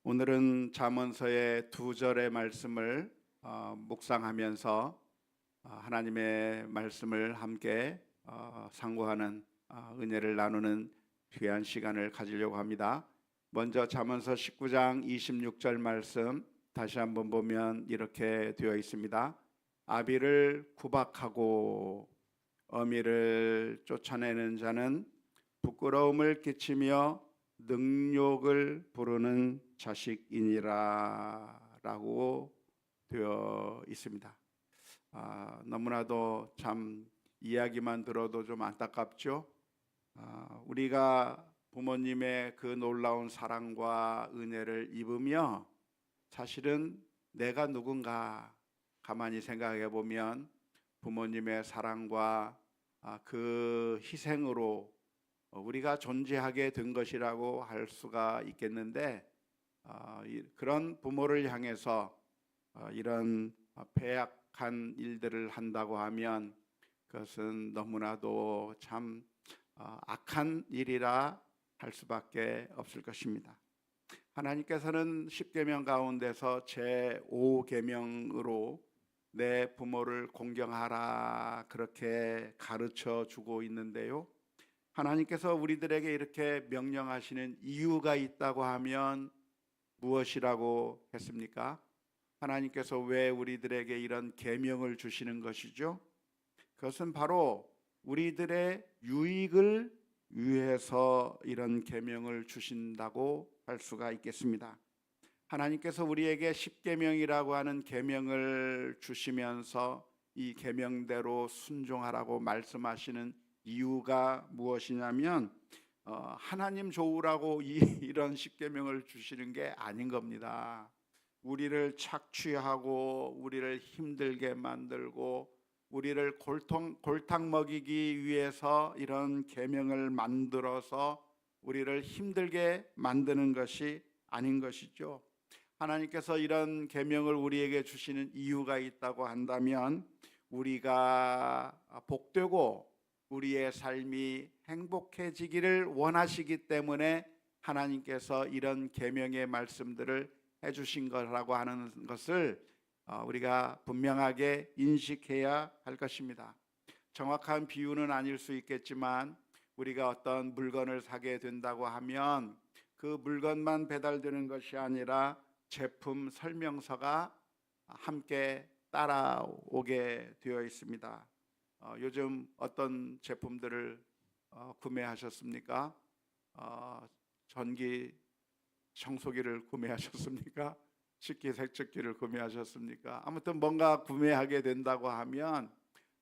오늘은 잠언서의 2절의 말씀을 묵상하면서 하나님의 말씀을 함께 상고하는 은혜를 나누는 귀한 시간을 가지려고 합니다. 먼저 잠언서 19장 26절 말씀 다시 한번 보면 이렇게 되어 있습니다. 아비를 구박하고 어미를 쫓아내는 자는 부끄러움을 끼치며 능욕을 부르는 자식이니라 라고 되어 있습니다. 너무나도 참 이야기만 들어도 좀 안타깝죠. 우리가 부모님의 그 놀라운 사랑과 은혜를 입으며 사실은 내가 누군가 가만히 생각해 보면 부모님의 사랑과 그 희생으로 우리가 존재하게 된 것이라고 할 수가 있겠는데, 그런 부모를 향해서 이런 패악한 일들을 한다고 하면 그것은 너무나도 참 악한 일이라 할 수밖에 없을 것입니다. 하나님께서는 10계명 가운데서 제5계명으로 내 부모를 공경하라 그렇게 가르쳐 주고 있는데요, 하나님께서 우리들에게 이렇게 명령하시는 이유가 있다고 하면 무엇이라고 했습니까? 하나님께서 왜 우리들에게 이런 계명을 주시는 것이죠? 그것은 바로 우리들의 유익을 위해서 이런 계명을 주신다고 할 수가 있겠습니다. 하나님께서 우리에게 10계명이라고 하는 계명을 주시면서 이 계명대로 순종하라고 말씀하시는 이유가 무엇이냐면 하나님 좋으라고 이런 10계명을 주시는 게 아닌 겁니다. 우리를 착취하고 우리를 힘들게 만들고 우리를 골탕 먹이기 위해서 이런 계명을 만들어서 우리를 힘들게 만드는 것이 아닌 것이죠. 하나님께서 이런 계명을 우리에게 주시는 이유가 있다고 한다면 우리가 복되고 우리의 삶이 행복해지기를 원하시기 때문에 하나님께서 이런 계명의 말씀들을 해주신 거라고 하는 것을 우리가 분명하게 인식해야 할 것입니다. 정확한 비유는 아닐 수 있겠지만 우리가 어떤 물건을 사게 된다고 하면 그 물건만 배달되는 것이 아니라 제품 설명서가 함께 따라오게 되어 있습니다. 요즘 어떤 제품들을 구매하셨습니까? 전기 청소기를 구매하셨습니까? 식기세척기를 구매하셨습니까? 아무튼 뭔가 구매하게 된다고 하면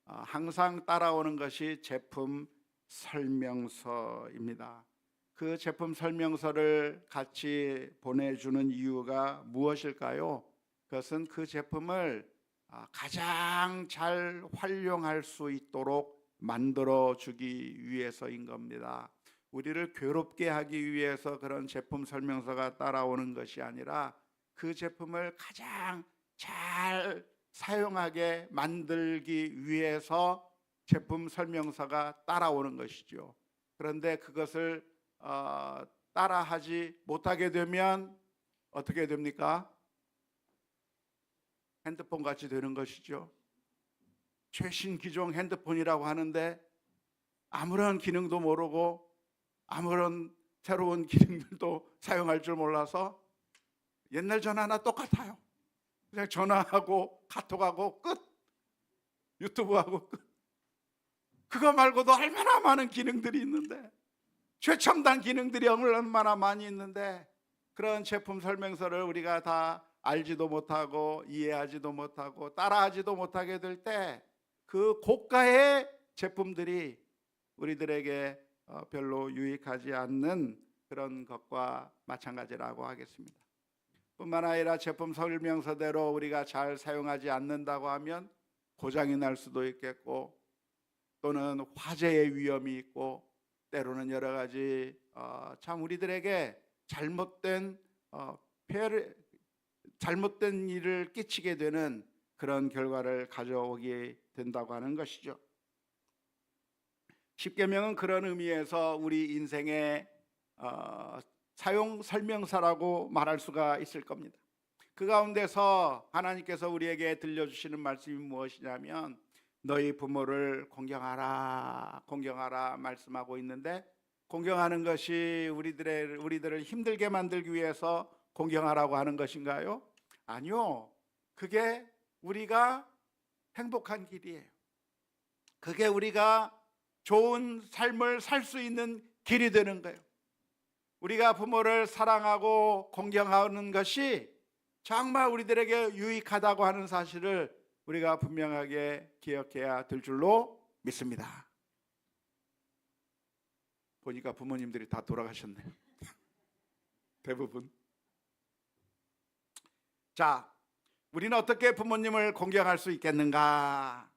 항상 따라오는 것이 제품 설명서입니다. 그 제품 설명서를 같이 보내주는 이유가 무엇일까요? 그것은 그 제품을 가장 잘 활용할 수 있도록 만들어 주기 위해서인 겁니다. 우리를 괴롭게 하기 위해서 그런 제품 설명서가 따라오는 것이 아니라 그 제품을 가장 잘 사용하게 만들기 위해서 제품 설명서가 따라오는 것이죠. 그런데 그것을 따라하지 못하게 되면 어떻게 됩니까? 핸드폰 같이 되는 것이죠. 최신 기종 핸드폰이라고 하는데 아무런 기능도 모르고 아무런 새로운 기능들도 사용할 줄 몰라서 옛날 전화나 똑같아요. 그냥 전화하고 카톡하고 끝, 유튜브하고 끝. 그거 말고도 얼마나 많은 기능들이 있는데, 최첨단 기능들이 얼마나 많이 있는데 그런 제품 설명서를 우리가 다 알지도 못하고 이해하지도 못하고 따라하지도 못하게 될 때 그 고가의 제품들이 우리들에게 별로 유익하지 않는 그런 것과 마찬가지라고 하겠습니다. 뿐만 아니라 제품 설명서대로 우리가 잘 사용하지 않는다고 하면 고장이 날 수도 있겠고 또는 화재의 위험이 있고 때로는 여러 가지 참 우리들에게 잘못된 일을 끼치게 되는 그런 결과를 가져오게 된다고 하는 것이죠. 십계명은 그런 의미에서 우리 인생의 사용 설명서라고 말할 수가 있을 겁니다. 그 가운데서 하나님께서 우리에게 들려주시는 말씀이 무엇이냐면 너희 부모를 공경하라 말씀하고 있는데, 공경하는 것이 우리들을 힘들게 만들기 위해서 공경하라고 하는 것인가요? 아니요. 그게 우리가 행복한 길이에요. 그게 우리가 좋은 삶을 살 수 있는 길이 되는 거예요. 우리가 부모를 사랑하고 공경하는 것이 정말 우리들에게 유익하다고 하는 사실을 우리가 분명하게 기억해야 될 줄로 믿습니다. 보니까 부모님들이 다 돌아가셨네요. 대부분. 자, 우리는 어떻게 부모님을 공경할 수 있겠는가?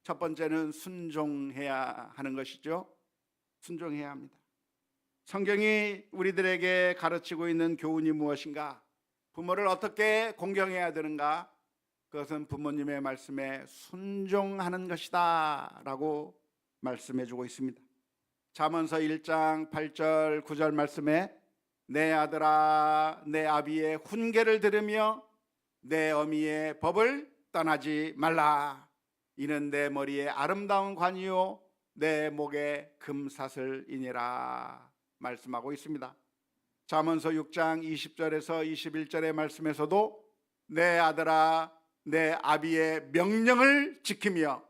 첫 번째는 순종해야 하는 것이죠. 순종해야 합니다. 성경이 우리들에게 가르치고 있는 교훈이 무엇인가? 부모를 어떻게 공경해야 되는가? 그것은 부모님의 말씀에 순종하는 것이다 라고 말씀해 주고 있습니다. 잠언서 1장 8절 9절 말씀에 내 아들아 내 아비의 훈계를 들으며 내 어미의 법을 떠나지 말라. 이는 내 머리에 아름다운 관이요 내 목에 금사슬이니라 말씀하고 있습니다. 잠언서 6장 20절에서 21절의 말씀에서도 내 아들아 내 아비의 명령을 지키며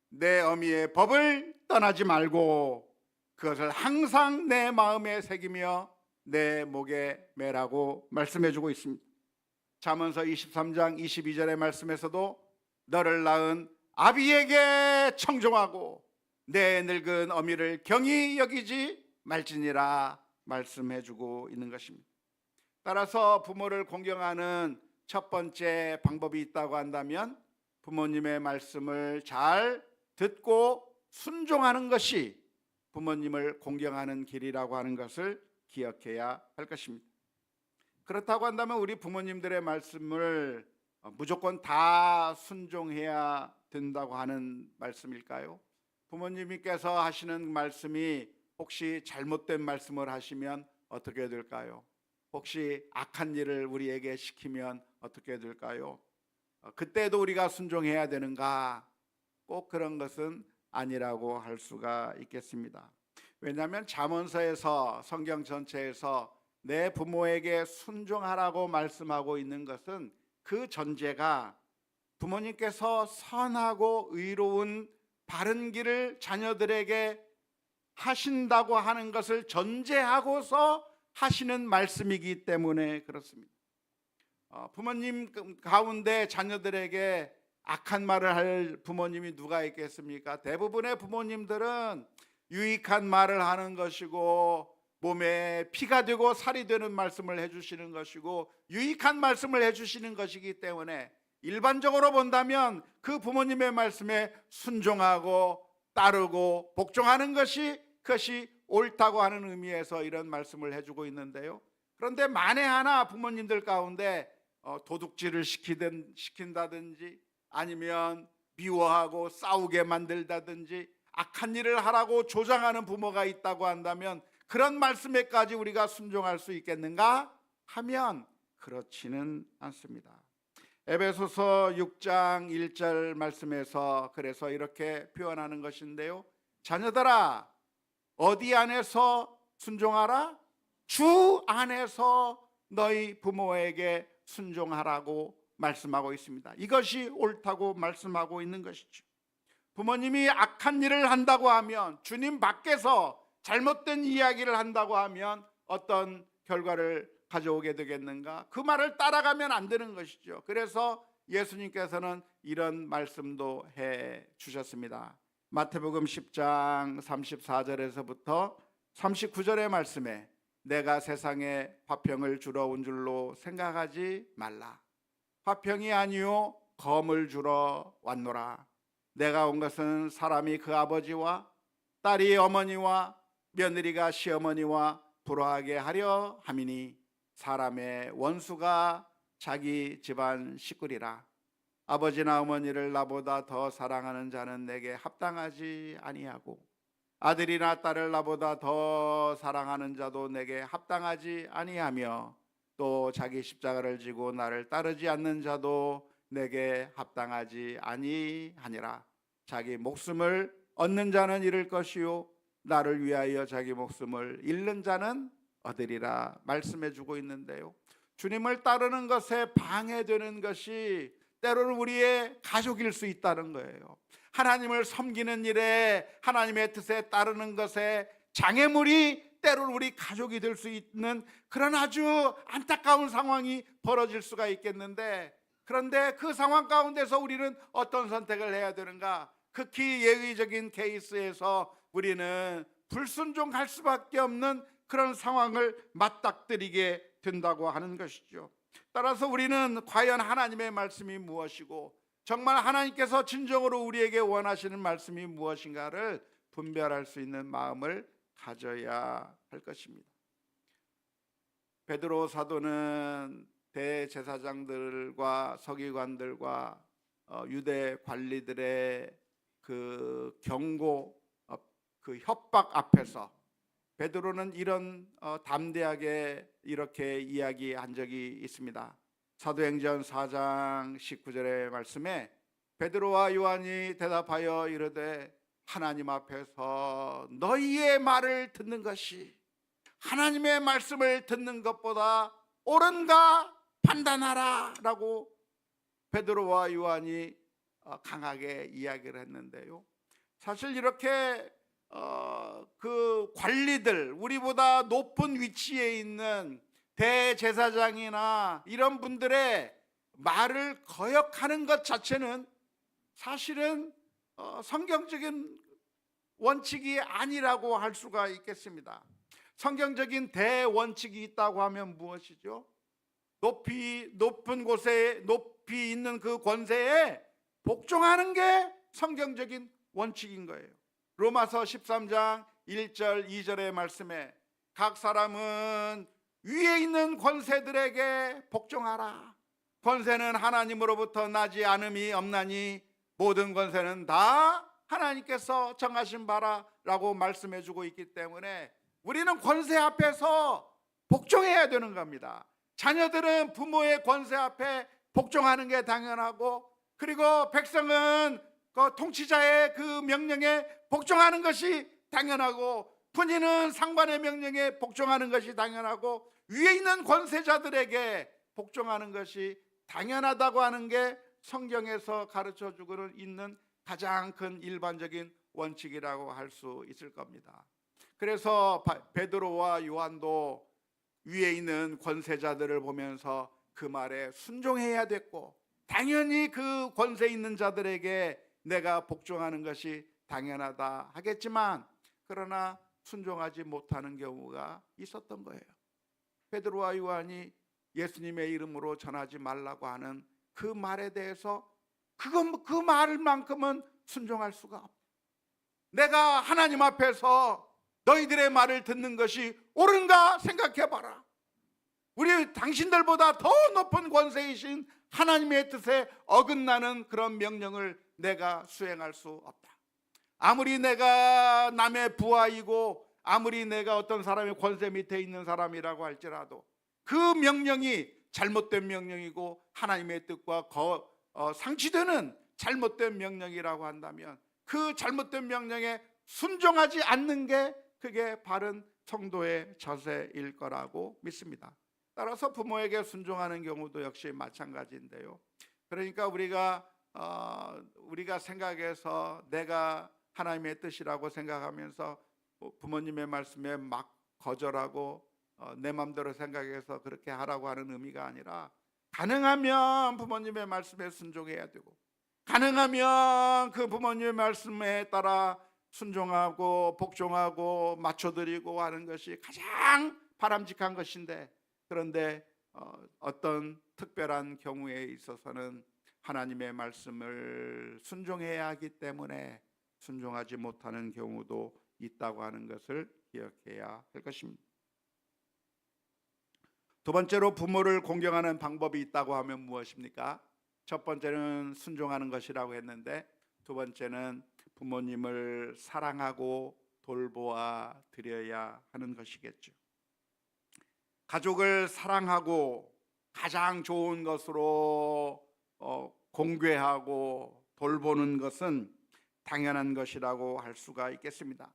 내 어미의 법을 떠나지 말고 그것을 항상 내 마음에 새기며 내 목에 매라고 말씀해 주고 있습니다. 잠언서 23장 22절의 말씀에서도 너를 낳은 아비에게 청종하고 내 늙은 어미를 경히 여기지 말지니라 말씀해 주고 있는 것입니다. 따라서 부모를 공경하는 첫 번째 방법이 있다고 한다면 부모님의 말씀을 잘 듣고 순종하는 것이 부모님을 공경하는 길이라고 하는 것을 기억해야 할 것입니다. 그렇다고 한다면 우리 부모님들의 말씀을 무조건 다 순종해야 된다고 하는 말씀일까요? 부모님께서 하시는 말씀이 혹시 잘못된 말씀을 하시면 어떻게 될까요? 혹시 악한 일을 우리에게 시키면 어떻게 될까요? 그때도 우리가 순종해야 되는가? 꼭 그런 것은 아니라고 할 수가 있겠습니다. 왜냐하면 잠언서에서 성경 전체에서 내 부모에게 순종하라고 말씀하고 있는 것은 그 전제가 부모님께서 선하고 의로운 바른 길을 자녀들에게 하신다고 하는 것을 전제하고서 하시는 말씀이기 때문에 그렇습니다. 부모님 가운데 자녀들에게 악한 말을 할 부모님이 누가 있겠습니까? 대부분의 부모님들은 유익한 말을 하는 것이고 몸에 피가 되고 살이 되는 말씀을 해주시는 것이고 유익한 말씀을 해주시는 것이기 때문에 일반적으로 본다면 그 부모님의 말씀에 순종하고 따르고 복종하는 것이 그것이 옳다고 하는 의미에서 이런 말씀을 해주고 있는데요. 그런데 만에 하나 부모님들 가운데 도둑질을 시킨다든지 아니면 미워하고 싸우게 만들다든지 악한 일을 하라고 조장하는 부모가 있다고 한다면 그런 말씀에까지 우리가 순종할 수 있겠는가 하면 그렇지는 않습니다. 에베소서 6장 1절 말씀에서 그래서 이렇게 표현하는 것인데요. 자녀들아 어디 안에서 순종하라? 주 안에서 너희 부모에게 순종하라고 말씀하고 있습니다. 이것이 옳다고 말씀하고 있는 것이죠. 부모님이 악한 일을 한다고 하면 주님 밖에서 잘못된 이야기를 한다고 하면 어떤 결과를 가져오게 되겠는가? 그 말을 따라가면 안 되는 것이죠. 그래서 예수님께서는 이런 말씀도 해 주셨습니다. 마태복음 10장 34절에서부터 39절의 말씀에 내가 세상에 화평을 주러 온 줄로 생각하지 말라. 화평이 아니요 검을 주러 왔노라. 내가 온 것은 사람이 그 아버지와 딸이 어머니와 며느리가 시어머니와 불화하게 하려 함이니 사람의 원수가 자기 집안 식구리라. 아버지나 어머니를 나보다 더 사랑하는 자는 내게 합당하지 아니하고 아들이나 딸을 나보다 더 사랑하는 자도 내게 합당하지 아니하며 또 자기 십자가를 지고 나를 따르지 않는 자도 내게 합당하지 아니하니라. 자기 목숨을 얻는 자는 잃을 것이요 나를 위하여 자기 목숨을 잃는 자는 얻으리라 말씀해 주고 있는데요. 주님을 따르는 것에 방해되는 것이 때로는 우리의 가족일 수 있다는 거예요. 하나님을 섬기는 일에, 하나님의 뜻에 따르는 것에 장애물이 때로는 우리 가족이 될 수 있는 그런 아주 안타까운 상황이 벌어질 수가 있겠는데, 그런데 그 상황 가운데서 우리는 어떤 선택을 해야 되는가? 극히 예외적인 케이스에서 우리는 불순종할 수밖에 없는 그런 상황을 맞닥뜨리게 된다고 하는 것이죠. 따라서 우리는 과연 하나님의 말씀이 무엇이고 정말 하나님께서 진정으로 우리에게 원하시는 말씀이 무엇인가를 분별할 수 있는 마음을 가져야 할 것입니다. 베드로 사도는 대제사장들과 서기관들과 유대 관리들의 그 경고, 그 협박 앞에서 베드로는 이런 담대하게 이렇게 이야기한 적이 있습니다. 사도행전 4장 19절의 말씀에 베드로와 요한이 대답하여 이르되 하나님 앞에서 너희의 말을 듣는 것이 하나님의 말씀을 듣는 것보다 옳은가 판단하라 라고 베드로와 요한이 강하게 이야기를 했는데요. 사실 이렇게 그 관리들, 우리보다 높은 위치에 있는 대제사장이나 이런 분들의 말을 거역하는 것 자체는 사실은 성경적인 원칙이 아니라고 할 수가 있겠습니다. 성경적인 대원칙이 있다고 하면 무엇이죠? 높은 곳에 높이 있는 그 권세에 복종하는 게 성경적인 원칙인 거예요. 로마서 13장 1절 2절의 말씀에 각 사람은 위에 있는 권세들에게 복종하라. 권세는 하나님으로부터 나지 않음이 없나니 모든 권세는 다 하나님께서 정하신 바라라고 말씀해 주고 있기 때문에 우리는 권세 앞에서 복종해야 되는 겁니다. 자녀들은 부모의 권세 앞에 복종하는 게 당연하고, 그리고 백성은 그 통치자의 그 명령에 복종하는 것이 당연하고, 군인은 상관의 명령에 복종하는 것이 당연하고, 위에 있는 권세자들에게 복종하는 것이 당연하다고 하는 게 성경에서 가르쳐 주고 있는 가장 큰 일반적인 원칙이라고 할 수 있을 겁니다. 그래서 베드로와 요한도 위에 있는 권세자들을 보면서 그 말에 순종해야 됐고, 당연히 그 권세 있는 자들에게 내가 복종하는 것이 당연하다 하겠지만, 그러나 순종하지 못하는 경우가 있었던 거예요. 베드로와 요한이 예수님의 이름으로 전하지 말라고 하는 그 말에 대해서 그 말만큼은 순종할 수가 없다. 내가 하나님 앞에서 너희들의 말을 듣는 것이 옳은가 생각해봐라. 우리 당신들보다 더 높은 권세이신 하나님의 뜻에 어긋나는 그런 명령을 내가 수행할 수 없다. 아무리 내가 남의 부하이고 아무리 내가 어떤 사람의 권세 밑에 있는 사람이라고 할지라도 그 명령이 잘못된 명령이고 하나님의 뜻과 상치되는 잘못된 명령이라고 한다면 그 잘못된 명령에 순종하지 않는 게 그게 바른 성도의 자세일 거라고 믿습니다. 따라서 부모에게 순종하는 경우도 역시 마찬가지인데요. 그러니까 우리가 생각해서 내가 하나님의 뜻이라고 생각하면서 부모님의 말씀에 막 거절하고 내 마음대로 생각해서 그렇게 하라고 하는 의미가 아니라, 가능하면 부모님의 말씀에 순종해야 되고, 가능하면 그 부모님의 말씀에 따라 순종하고 복종하고 맞춰드리고 하는 것이 가장 바람직한 것인데, 그런데 어떤 특별한 경우에 있어서는 하나님의 말씀을 순종해야 하기 때문에 순종하지 못하는 경우도 있다고 하는 것을 기억해야 할 것입니다. 두 번째로 부모를 공경하는 방법이 있다고 하면 무엇입니까? 첫 번째는 순종하는 것이라고 했는데, 두 번째는 부모님을 사랑하고 돌보아 드려야 하는 것이겠죠. 가족을 사랑하고 가장 좋은 것으로 공괴하고 돌보는 것은 당연한 것이라고 할 수가 있겠습니다.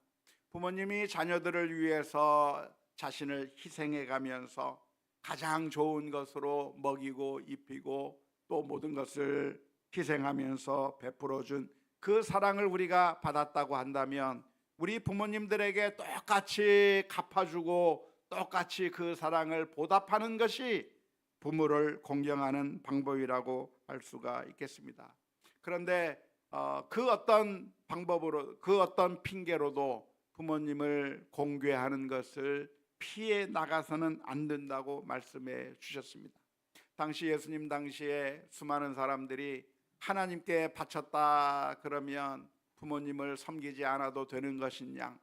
부모님이 자녀들을 위해서 자신을 희생해 가면서 가장 좋은 것으로 먹이고 입히고 또 모든 것을 희생하면서 베풀어 준 그 사랑을 우리가 받았다고 한다면 우리 부모님들에게 똑같이 갚아주고 똑같이 그 사랑을 보답하는 것이 부모를 공경하는 방법이라고 할 수가 있겠습니다. 그런데 그 어떤 방법으로, 그 어떤 핑계로도 부모님을 공괴하는 것을 피해 나가서는 안 된다고 말씀해 주셨습니다. 당시 예수님 당시에 수많은 사람들이 하나님께 바쳤다 그러면 부모님을 섬기지 않아도 되는 것이냐,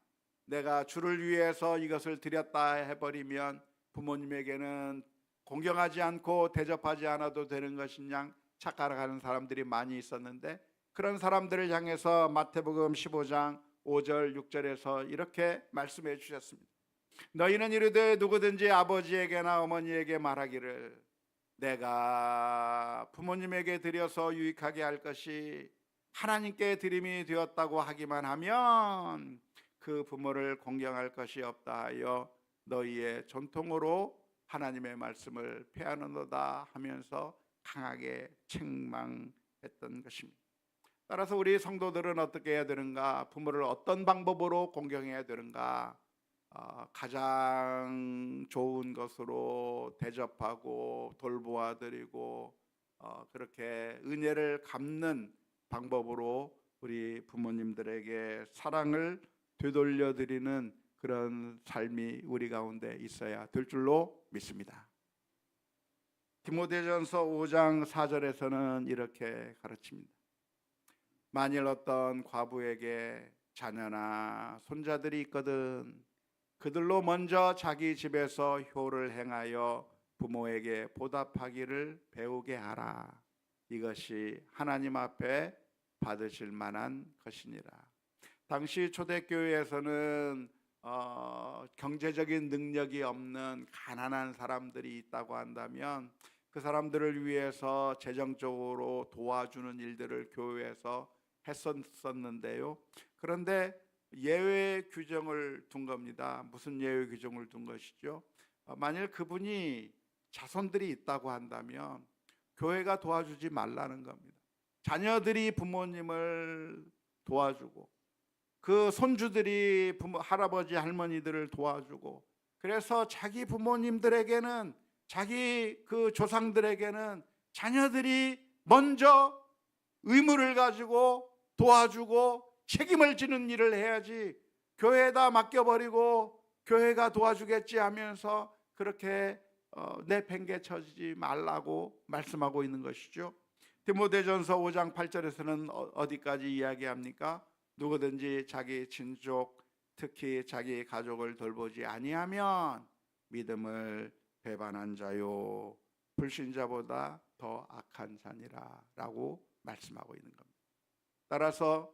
내가 주를 위해서 이것을 드렸다 해버리면 부모님에게는 공경하지 않고 대접하지 않아도 되는 것이냐 착각하는 사람들이 많이 있었는데, 그런 사람들을 향해서 마태복음 15장 5절 6절에서 이렇게 말씀해 주셨습니다. 너희는 이르되 누구든지 아버지에게나 어머니에게 말하기를 내가 부모님에게 드려서 유익하게 할 것이 하나님께 드림이 되었다고 하기만 하면 그 부모를 공경할 것이 없다 하여 너희의 전통으로 하나님의 말씀을 폐하는도다 하면서 강하게 책망했던 것입니다. 따라서 우리 성도들은 어떻게 해야 되는가? 부모를 어떤 방법으로 공경해야 되는가? 가장 좋은 것으로 대접하고 돌보아 드리고 그렇게 은혜를 갚는 방법으로 우리 부모님들에게 사랑을 되돌려 드리는 그런 삶이 우리 가운데 있어야 될 줄로 믿습니다. 디모데전서 5장 4절에서는 이렇게 가르칩니다. 만일 어떤 과부에게 자녀나 손자들이 있거든 그들로 먼저 자기 집에서 효를 행하여 부모에게 보답하기를 배우게 하라. 이것이 하나님 앞에 받으실 만한 것이니라. 당시 초대교회에서는 경제적인 능력이 없는 가난한 사람들이 있다고 한다면 그 사람들을 위해서 재정적으로 도와주는 일들을 교회에서 했었는데요. 그런데 예외 규정을 둔 겁니다. 무슨 예외 규정을 둔 것이죠? 만일 그분이 자손들이 있다고 한다면 교회가 도와주지 말라는 겁니다. 자녀들이 부모님을 도와주고 그 손주들이 할아버지 할머니들을 도와주고, 그래서 자기 부모님들에게는, 자기 그 조상들에게는 자녀들이 먼저 의무를 가지고 도와주고 책임을 지는 일을 해야지 교회에다 맡겨버리고 교회가 도와주겠지 하면서 그렇게 내팽개쳐지지 말라고 말씀하고 있는 것이죠. 디모데전서 5장 8절에서는 어디까지 이야기합니까? 누구든지 자기 친족 특히 자기 가족을 돌보지 아니하면 믿음을 배반한 자요 불신자보다 더 악한 자니라 라고 말씀하고 있는 겁니다. 따라서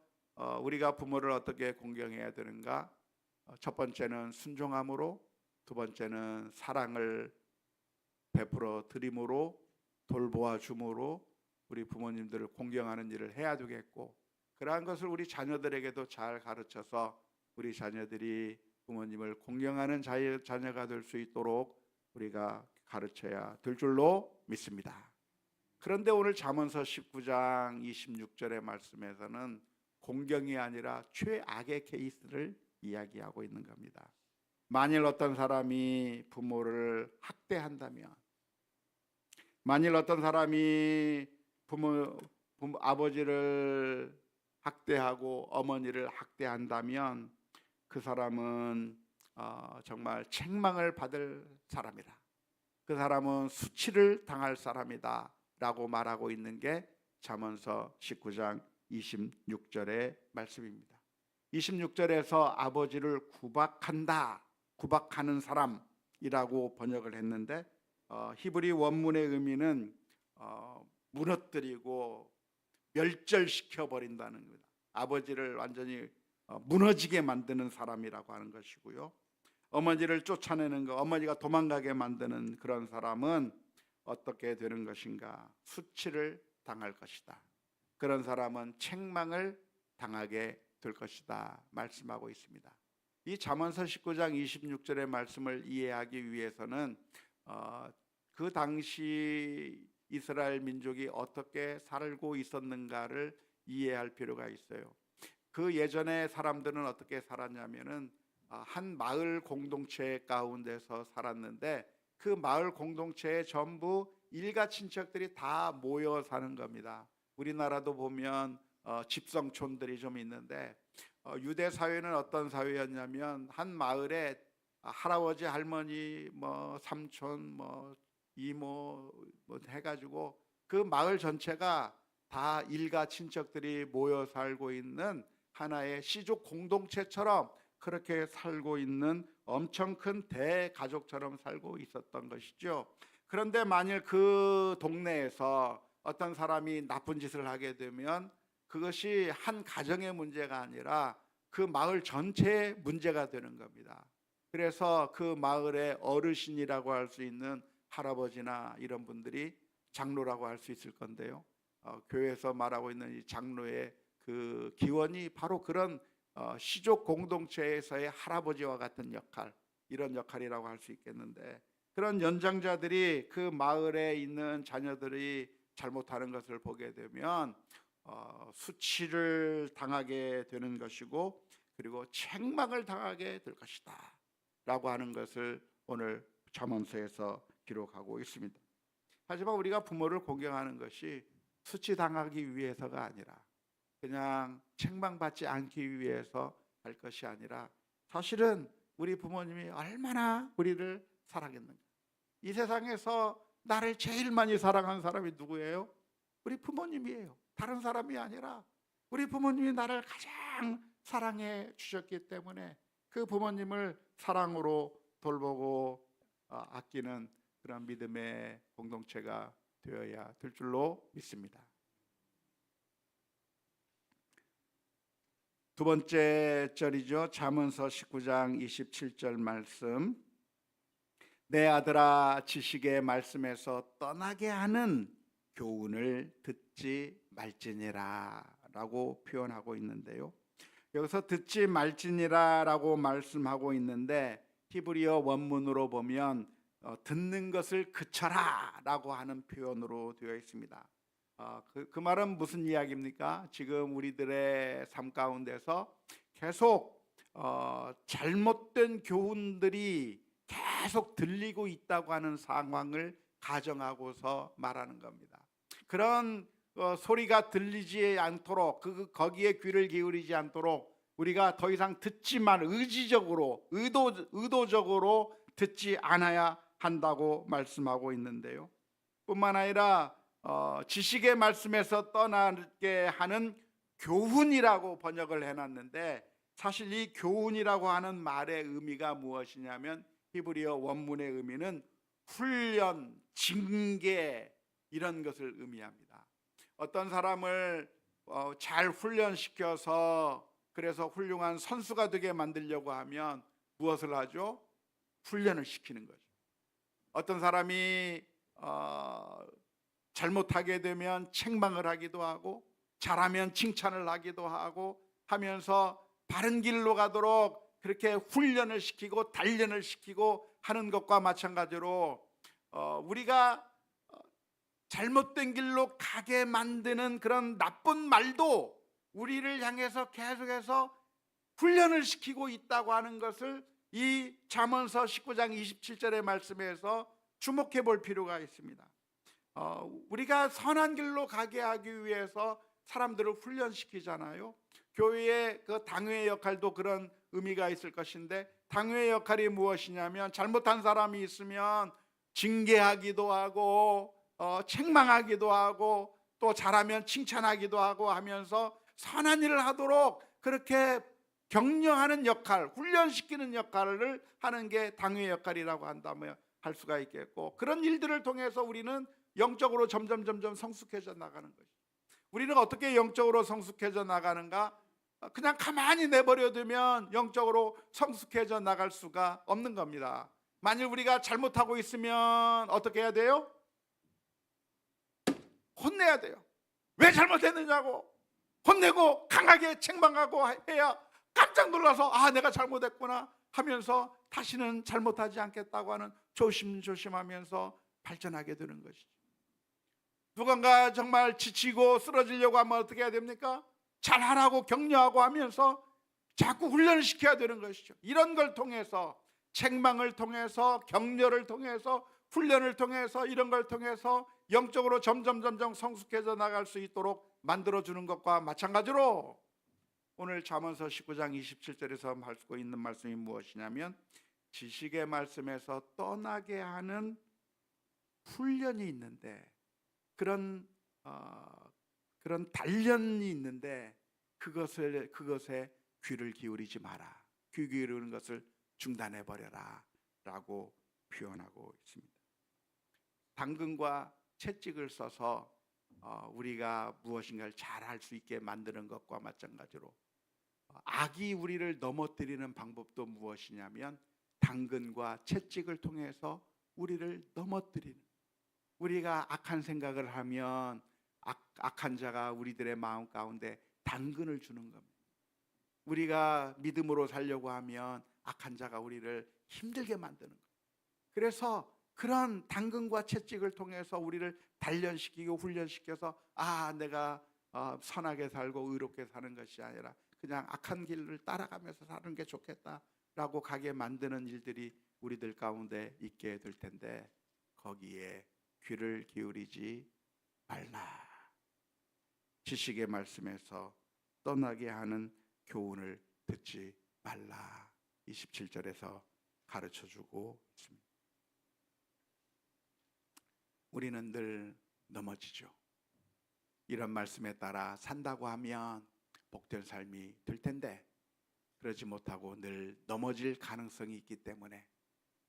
우리가 부모를 어떻게 공경해야 되는가? 첫 번째는 순종함으로, 두 번째는 사랑을 베풀어 드림으로, 돌보아 줌으로 우리 부모님들을 공경하는 일을 해야 되겠고, 그러한 것을 우리 자녀들에게도 잘 가르쳐서 우리 자녀들이 부모님을 공경하는 자녀가 될 수 있도록 우리가 가르쳐야 될 줄로 믿습니다. 그런데 오늘 잠언서 19장 26절의 말씀에서는 공경이 아니라 최악의 케이스를 이야기하고 있는 겁니다. 만일 어떤 사람이 부모를 학대한다면, 만일 어떤 사람이 아버지를 학대하고 어머니를 학대한다면 그 사람은 정말 책망을 받을 사람이다. 그 사람은 수치를 당할 사람이다 라고 말하고 있는 게 잠언서 19장 26절의 말씀입니다. 26절에서 아버지를 구박하는 사람이라고 번역을 했는데 히브리 원문의 의미는 무너뜨리고 멸절시켜 버린다는 겁니다. 아버지를 완전히 무너지게 만드는 사람이라고 하는 것이고요. 어머니를 쫓아내는 것, 어머니가 도망가게 만드는 그런 사람은 어떻게 되는 것인가? 수치를 당할 것이다. 그런 사람은 책망을 당하게 될 것이다 말씀하고 있습니다. 이 잠언서 19장 26절의 말씀을 이해하기 위해서는 그 당시 이스라엘 민족이 어떻게 살고 있었는가를 이해할 필요가 있어요. 그 예전에 사람들은 어떻게 살았냐면은 한 마을 공동체 가운데서 살았는데 그 마을 공동체에 전부 일가 친척들이 다 모여 사는 겁니다. 우리나라도 보면 집성촌들이 좀 있는데 유대 사회는 어떤 사회였냐면 한 마을에 할아버지, 할머니, 뭐 삼촌, 뭐 이모 뭐 해가지고 그 마을 전체가 다 일가 친척들이 모여 살고 있는 하나의 시족 공동체처럼 그렇게 살고 있는 엄청 큰 대가족처럼 살고 있었던 것이죠. 그런데 만일 그 동네에서 어떤 사람이 나쁜 짓을 하게 되면 그것이 한 가정의 문제가 아니라 그 마을 전체의 문제가 되는 겁니다. 그래서 그 마을의 어르신이라고 할 수 있는 할아버지나 이런 분들이 장로라고 할 수 있을 건데요. 교회에서 말하고 있는 이 장로의 그 기원이 바로 그런 시족 공동체에서의 할아버지와 같은 역할, 이런 역할이라고 할 수 있겠는데, 그런 연장자들이 그 마을에 있는 자녀들이 잘못하는 것을 보게 되면 수치를 당하게 되는 것이고, 그리고 책망을 당하게 될 것이다 라고 하는 것을 오늘 잠언서에서 기록하고 있습니다. 하지만 우리가 부모를 공경하는 것이 수치당하기 위해서가 아니라 그냥 책망받지 않기 위해서 할 것이 아니라, 사실은 우리 부모님이 얼마나 우리를 사랑했는가. 이 세상에서 나를 제일 많이 사랑한 사람이 누구예요? 우리 부모님이에요. 다른 사람이 아니라 우리 부모님이 나를 가장 사랑해 주셨기 때문에 그 부모님을 사랑으로 돌보고 아끼는 그런 믿음의 공동체가 되어야 될 줄로 믿습니다. 두 번째 절이죠. 잠언서 19장 27절 말씀. 내 아들아, 지식의 말씀에서 떠나게 하는 교훈을 듣지 말지니라 라고 표현하고 있는데요. 여기서 듣지 말지니라 라고 말씀하고 있는데, 히브리어 원문으로 보면 듣는 것을 그쳐라 라고 하는 표현으로 되어 있습니다. 그 말은 무슨 이야기입니까? 지금 우리들의 삶 가운데서 계속 잘못된 교훈들이 계속 들리고 있다고 하는 상황을 가정하고서 말하는 겁니다. 그런 소리가 들리지 않도록, 거기에 귀를 기울이지 않도록 우리가 더 이상 듣지만 의지적으로, 의도적으로 듣지 않아야 한다고 말씀하고 있는데요. 뿐만 아니라 지식의 말씀에서 떠나게 하는 교훈이라고 번역을 해놨는데, 사실 이 교훈이라고 하는 말의 의미가 무엇이냐면 히브리어 원문의 의미는 훈련, 징계 이런 것을 의미합니다. 어떤 사람을 잘 훈련시켜서 그래서 훌륭한 선수가 되게 만들려고 하면 무엇을 하죠? 훈련을 시키는 거죠. 어떤 사람이 잘못하게 되면 책망을 하기도 하고, 잘하면 칭찬을 하기도 하고 하면서 바른 길로 가도록 그렇게 훈련을 시키고 단련을 시키고 하는 것과 마찬가지로 우리가 잘못된 길로 가게 만드는 그런 나쁜 말도 우리를 향해서 계속해서 훈련을 시키고 있다고 하는 것을 이 잠언서 19장 27절의 말씀에서 주목해 볼 필요가 있습니다. 우리가 선한 길로 가게 하기 위해서 사람들을 훈련시키잖아요. 교회의 그 당회의 역할도 그런 의미가 있을 것인데, 당회의 역할이 무엇이냐면 잘못한 사람이 있으면 징계하기도 하고 책망하기도 하고 또 잘하면 칭찬하기도 하고 하면서 선한 일을 하도록 그렇게 격려하는 역할, 훈련시키는 역할을 하는 게 당회의 역할이라고 한다면 할 수가 있겠고, 그런 일들을 통해서 우리는 영적으로 점점 성숙해져 나가는 것이죠. 우리는 어떻게 영적으로 성숙해져 나가는가? 그냥 가만히 내버려두면 영적으로 성숙해져 나갈 수가 없는 겁니다. 만일 우리가 잘못하고 있으면 어떻게 해야 돼요? 혼내야 돼요. 왜 잘못했느냐고 혼내고 강하게 책망하고 해야 깜짝 놀라서 내가 잘못했구나 하면서 다시는 잘못하지 않겠다고 하는 조심조심하면서 발전하게 되는 것이죠. 누군가 정말 지치고 쓰러지려고 하면 어떻게 해야 됩니까? 잘하라고 격려하고 하면서 자꾸 훈련을 시켜야 되는 것이죠. 이런 걸 통해서 책망을 통해서 격려를 통해서 훈련을 통해서 이런 걸 통해서 영적으로 점점 성숙해져 나갈 수 있도록 만들어주는 것과 마찬가지로 오늘 잠언서 19장 27절에서 할 수 있는 말씀이 무엇이냐면 지식의 말씀에서 떠나게 하는 훈련이 있는데 그런 단련이 있는데 그것에 귀를 기울이지 마라. 귀 기울이는 것을 중단해 버려라 라고 표현하고 있습니다. 당근과 채찍을 써서 우리가 무엇인가를 잘할 수 있게 만드는 것과 마찬가지로 악이 우리를 넘어뜨리는 방법도 무엇이냐면 당근과 채찍을 통해서 우리를 넘어뜨리는, 우리가 악한 생각을 하면 악한 자가 우리들의 마음 가운데 당근을 주는 겁니다. 우리가 믿음으로 살려고 하면 악한 자가 우리를 힘들게 만드는 거예요. 그래서 그런 당근과 채찍을 통해서 우리를 단련시키고 훈련시켜서 내가 선하게 살고 의롭게 사는 것이 아니라 그냥 악한 길을 따라가면서 사는 게 좋겠다라고 가게 만드는 일들이 우리들 가운데 있게 될 텐데 거기에 귀를 기울이지 말라. 지식의 말씀에서 떠나게 하는 교훈을 듣지 말라. 27절에서 가르쳐주고 있습니다. 우리는 늘 넘어지죠. 이런 말씀에 따라 산다고 하면 복된 삶이 될 텐데 그러지 못하고 늘 넘어질 가능성이 있기 때문에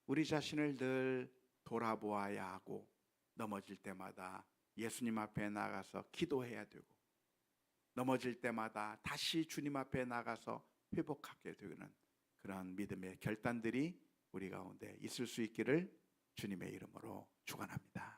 우리 자신을 늘 돌아보아야 하고 넘어질 때마다 예수님 앞에 나가서 기도해야 되고 넘어질 때마다 다시 주님 앞에 나가서 회복하게 되는 그런 믿음의 결단들이 우리 가운데 있을 수 있기를 주님의 이름으로 축원합니다.